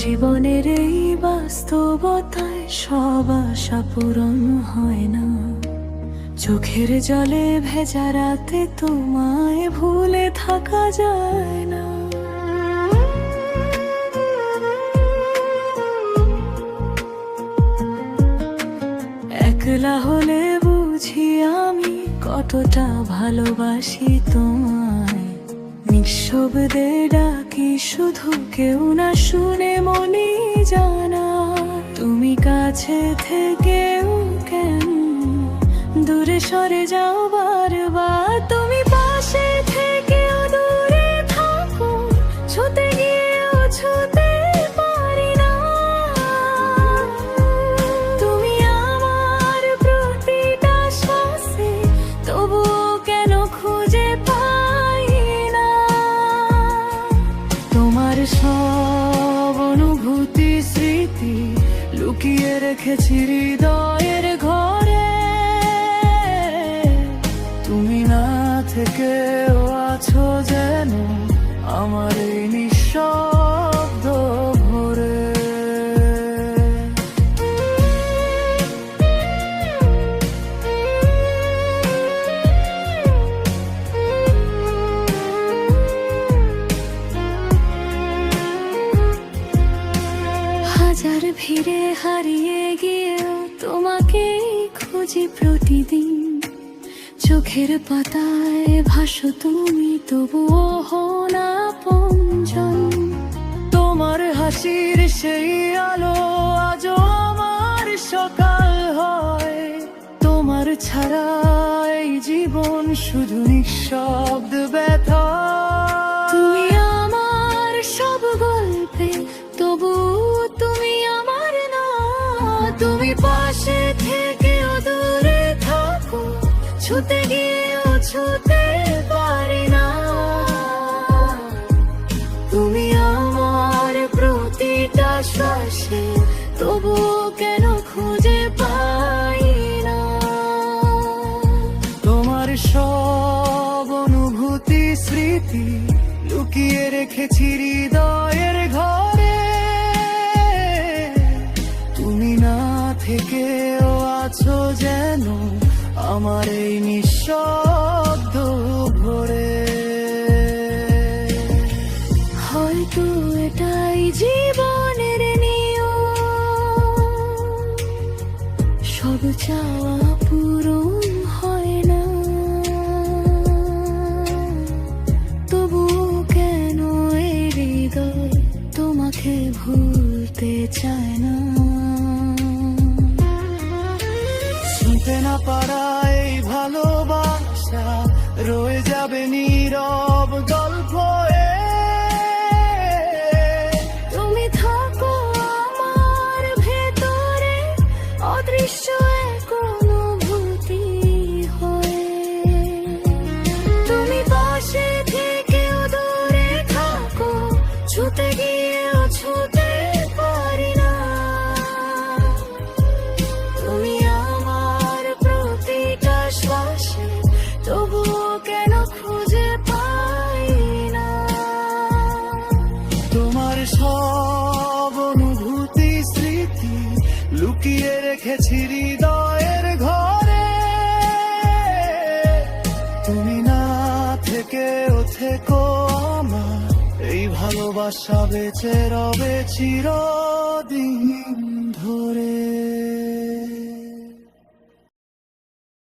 জীবনের এই বাস্তবতায় সব আশা পূরণ হয় না। চোখের জলে ভেজা রাতে তোমায় ভুলে থাকা যায় না। একলা হলে বুঝি আমি কতটা ভালোবাসি তোমায়। নিঃশব্দে ডাকি শুধু কেউ না শুনে মনে জানা। তুমি কাছে থেকেও কেন দূরে সরে যাও বারবার। তুমি পাশে থেকেও দূরে থাকো, ছুতে গিয়েও ছুতে পারি না। তুমি আমার প্রতিটা শ্বাসে, তবুও কেন খুঁজে পাই না। তোমার সব অনুভূতি স্মৃতি লুকিয়ে রেখেছি হৃদয়ের ঘরে। তুমি না থেকেও আছো যেন আমার এই নিঃশব্দ ভরে। হাজার ভিড়ে হারিয়ে গিয়েও তোমাকেই খুঁজি প্রতিদিন। চোখের পাতায় ভাসো তুমি, তবুও হো না আপনজন। তোমার হাসির সেই আলো আজও আমার সকাল হয়। তোমার ছাড়া এই জীবন শুধু নিঃশব্দ ব্যথা। তুমি আমার সব গল্পে, তবু তুমি আমার না। তুমি পাশে থেকেও দূরে থাকো, ছুতে গিয়েও ছুতে পারি না। তুমি আমার প্রতিটা শ্বাসে, তবুও কেন খুঁজে পাই না। তোমার সব অনুভূতি স্মৃতি লুকিয়ে রেখেছি হৃদয়ের ঘরে। তুমি না থেকেও আছো যেন আমার এই নিঃশব্দ ভরে। হয়তো এটাই জীবনের নিয়ম, সব চাওয়া পূরণ হয় না। তবু কেন এই হৃদয় তোমাকে ভুলতে চায় না। শুনতে না পারা এই ভালোবাসা রয়ে যাবে নীরব গল্প। তুমি থাকো আমার ভেতরে, অদৃশ্য এক অনুভূতি হয়ে। তুমি পাশে থেকেও দূরে থাকো, ছুতে গিয়েও ছুতে পারি না। তুমি আমার প্রতিটা শ্বাসে, তবুও কেন খুঁজে পাই না। তোমার সব অনুভূতি স্মৃতি লুকিয়ে রেখেছি হৃদয়ের ঘরে। তুমি না থেকেও থেকো আমার এই ভালোবাসা বেঁচে রবে চিরদিন ধরে।